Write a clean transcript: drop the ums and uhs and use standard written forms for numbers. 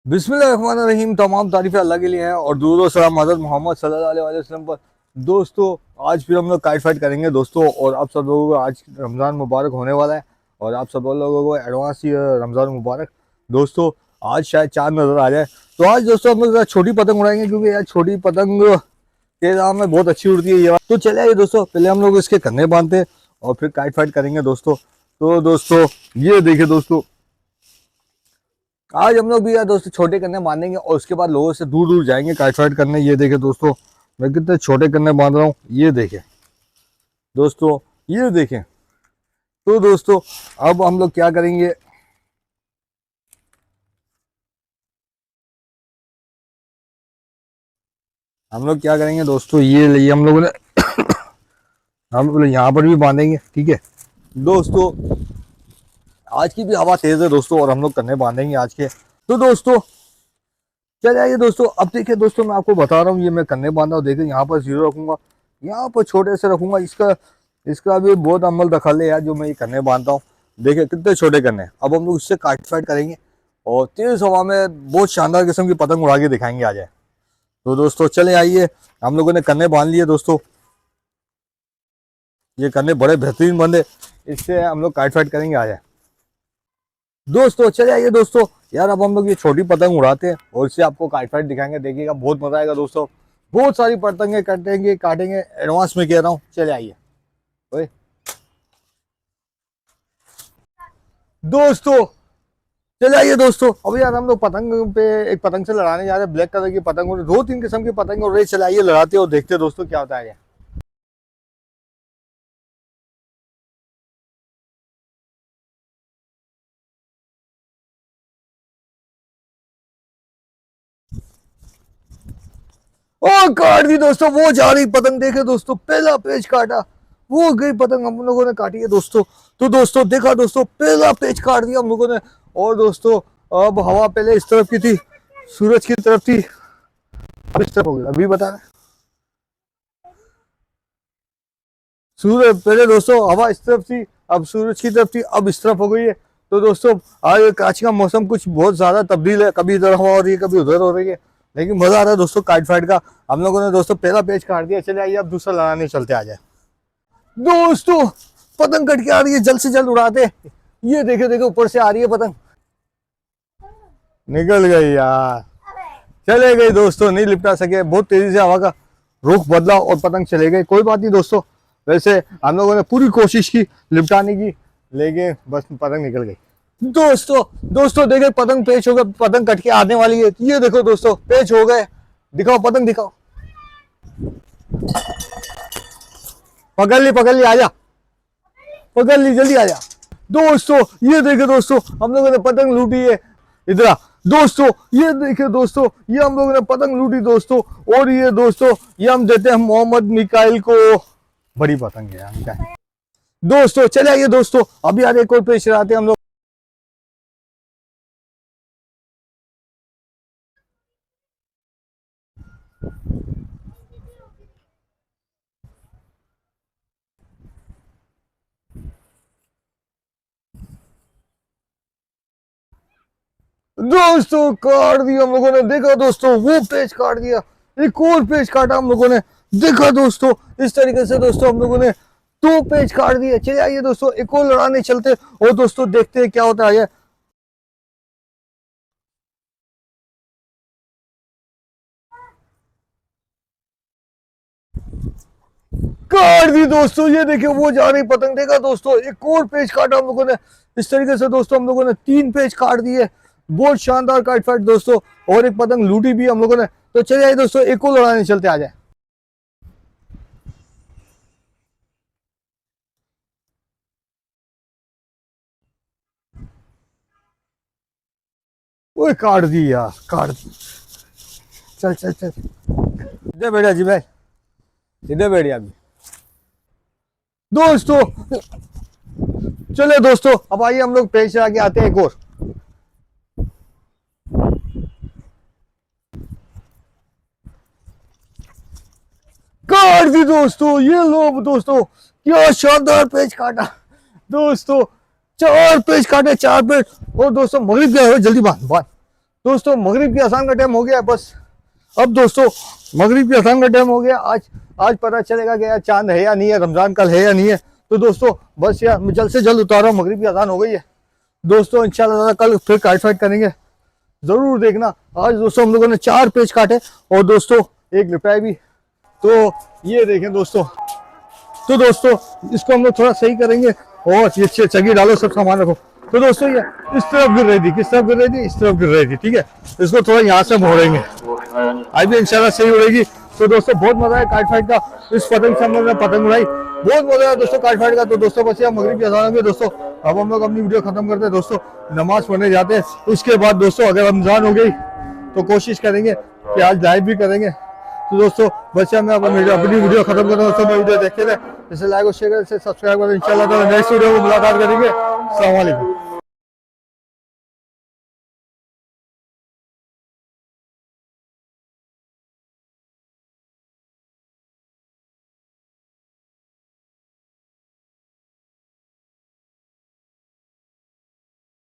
बिस्मिल्लाहिर्रहमानिर्रहीम। तमाम तारीफ़ें अल्लाह के लिए हैं और दुरूद व सलाम हज़रत मोहम्मद सल्लल्लाहु अलैहि वसल्लम पर। दोस्तों, आज फिर हम लोग काइट फाइट करेंगे दोस्तों। और आप सब लोगों को आज रमज़ान मुबारक होने वाला है और आप सब लोगों को एडवांस ही रमज़ान मुबारक। दोस्तों, आज शायद चाँद नज़र आ जाए, तो आज दोस्तों हम लोग छोटी पतंग उड़ाएंगे, क्योंकि यार छोटी पतंग के नाम में बहुत अच्छी उड़ती है ये बात। तो चले आइए दोस्तों, पहले हम लोग इसके कन्ने बांधते हैं और फिर काइट फाइट करेंगे दोस्तों। तो दोस्तों ये देखिए दोस्तों, आज हम लोग भी यार दोस्तों छोटे कन्ने बांधेंगे और उसके बाद लोगों से दूर दूर जाएंगे काइट फाइट करने। ये देखे दोस्तों, मैं कितने छोटे कन्ने बांध रहा हूँ, ये देखे दोस्तों, ये देखें। तो दोस्तों अब हम लोग क्या करेंगे, दोस्तों, ये लिए हम लोगों ने हम लोग यहाँ पर भी बांधेंगे, ठीक है दोस्तों। आज की भी हवा तेज है दोस्तों और हम लोग कन्ने बांधेंगे आज के। तो दोस्तों चले आइए दोस्तों, अब देखिए दोस्तों, मैं आपको बता रहा हूँ, ये मैं कन्ने बांधा हूँ। देखिए यहाँ पर जीरो रखूंगा, यहाँ पर छोटे से रखूंगा। इसका इसका भी बहुत अमल दखल है यार, जो मैं ये कन्ने बांधता हूँ। देखिए कितने छोटे कन्ने। अब हम लोग इससे काट फाइट करेंगे और तेज हवा में बहुत शानदार किस्म की पतंग उड़ा के दिखाएंगे आ जाए। तो दोस्तों चले आइए, हम लोगों ने कन्ने बांध लिए दोस्तों। ये कन्ने बड़े बेहतरीन बंदे, इससे हम लोग काट फाइट करेंगे आ जाए दोस्तों। चले आइए दोस्तों, यार अब हम लोग ये छोटी पतंग उड़ाते हैं और इससे आपको काइट फाइट दिखाएंगे। देखिएगा बहुत मजा आएगा दोस्तों, बहुत सारी पतंगे काटेंगे एडवांस में कह रहा हूँ। चले आइए ओए दोस्तों, चले आइए दोस्तों। अब यार हम लोग पतंग पे एक पतंग से लड़ाने जा रहे हैं। ब्लैक कलर की पतंग और दो तीन किस्म की पतंग उड़ रही। चले आइए लड़ाते और देखते दोस्तों क्या होता है। ओ काट दी दोस्तों, वो जा रही पतंग। देखे दोस्तों, पहला पेज काटा, वो गई पतंग हम लोगों ने काटी है दोस्तों। तो दोस्तों देखा दोस्तों, पहला पेज काट दिया हम लोगों ने। और दोस्तों अब हवा पहले इस तरफ की थी, सूरज की तरफ थी, अब इस तरफ हो गई। अभी बता रहे सूरज, पहले दोस्तों हवा इस तरफ थी, अब सूरज की तरफ थी, अब इस तरफ हो गई है। तो दोस्तों आज आज का मौसम कुछ बहुत ज्यादा तब्दील है, कभी इधर हवा हो रही है, कभी उधर हो रही है, लेकिन मजा आ रहा है दोस्तों काइट फाइट का। हम लोगों ने दोस्तों पहला पेज काट दिया। चले आइए अब दूसरा लड़ाने चलते आ जाए दोस्तों। पतंग कट के आ रही है, जल्द से जल्द उड़ाते। ये देखे देखे ऊपर से आ रही है पतंग, निकल गई यार, चले गई दोस्तों, नहीं लिपटा सके। बहुत तेजी से हवा का रुख बदला और पतंग चले गई। कोई बात नहीं दोस्तों, वैसे हम लोगों ने पूरी कोशिश की लिपटाने की, लेकिन बस पतंग निकल गई दोस्तों। दोस्तों देखे पतंग पेच हो गए, पतंग कट के आने वाली है। ये देखो दोस्तों, पेच हो गए। दिखाओ पतंग दिखाओ, पकड़ ली आजा, पकड़ ली, जल्दी आजा दोस्तों। ये देखे दोस्तों, हम लोगों ने पतंग लूटी है। इधर दोस्तों, ये देखे दोस्तों, ये हम लोगों ने पतंग लूटी दोस्तों। और ये दोस्तों, ये हम देते हैं मोहम्मद मिकाइल को। बड़ी पतंग है यार दोस्तों। चले आइए दोस्तों, अभी यार एक और पेश आते हैं हम लोग। दोस्तों काट दिया हम लोगों ने। देखा दोस्तों, वो पेज काट दिया, एक और पेज काटा हम लोगों ने। देखा दोस्तों, इस तरीके से दोस्तों हम लोगों ने दो पेज काट दिए। चलिए आइए दोस्तों, एक और लड़ाने चलते और दोस्तों देखते हैं क्या होता है। काट दी दोस्तों, ये देखिए वो जा रही पतंग। देखा दोस्तों, एक और पेज काटा हम लोगों ने। इस तरीके से दोस्तों हम लोगों ने तीन पेज काट दिए। बहुत शानदार काट फाइट दोस्तों, और एक पतंग लूटी भी हम लोगों ने। तो चलिए आइए दोस्तों, एक और लड़ाने चलते आ जाए। वो काट दी यार, काट दी। चल चल चल, इधर बैठा जी भाई, इधर बैठ अभी दोस्तों। चले दोस्तों, अब आइए हम लोग पेज आगे आते हैं एक और। काट दी दोस्तों, ये लो दोस्तों, क्या शानदार पेज काटा दोस्तों। चार पेज काटे, चार पेज। और दोस्तों मगरिब गया हो, जल्दी बांध बांध दोस्तों मगरिब की अजान का टाइम हो गया बस। अब दोस्तों मगरिब की अजान का टाइम हो गया। आज पता चलेगा कि यार चांद है या नहीं है, रमजान कल है या नहीं है। तो दोस्तों बस यार मैं जल्द से जल्द उतारा हूँ, मगरिब की अजान हो गई है दोस्तों। इंशाल्लाह कल फिर काइट फाइट करेंगे, जरूर देखना। आज दोस्तों हम लोगों ने 4 पेच काटे और दोस्तों 1 लिपटाई भी। तो ये देखें दोस्तों, तो दोस्तों इसको हम लोग थोड़ा सही करेंगे और ये चगी डालो, सब सामान रखो। तो दोस्तों ये इस तरफ गिर रही थी, किस तरफ गिर रही थी, इस तरफ गिर रही थी, ठीक है। इसको थोड़ा यहाँ से मोड़ेंगे, आज भी इंशाल्लाह सही उड़ेगी। तो दोस्तों बहुत मजा है काइट फाइट का, इस पतंग से हम लोग ने पतंग उड़ाई, बहुत मजा है दोस्तों काइट फाइट का। तो दोस्तों बस मगरिब की अज़ान में दोस्तों अब हम लोग अपनी वीडियो खत्म करते हैं दोस्तों, नमाज पढ़ने जाते हैं। उसके बाद दोस्तों अगर रमजान हो गई तो कोशिश करेंगे कि आज लाइव भी करेंगे। तो दोस्तों बस मैं अपनी वीडियो खत्म करता हूँ। दोस्तों मैं वीडियो देखते रहे, जैसे लाइक और शेयर करें, सब्सक्राइब करें। इंशाल्लाह नेक्स्ट वीडियो में मुलाकात करेंगे। अस्सलाम वालेकुम।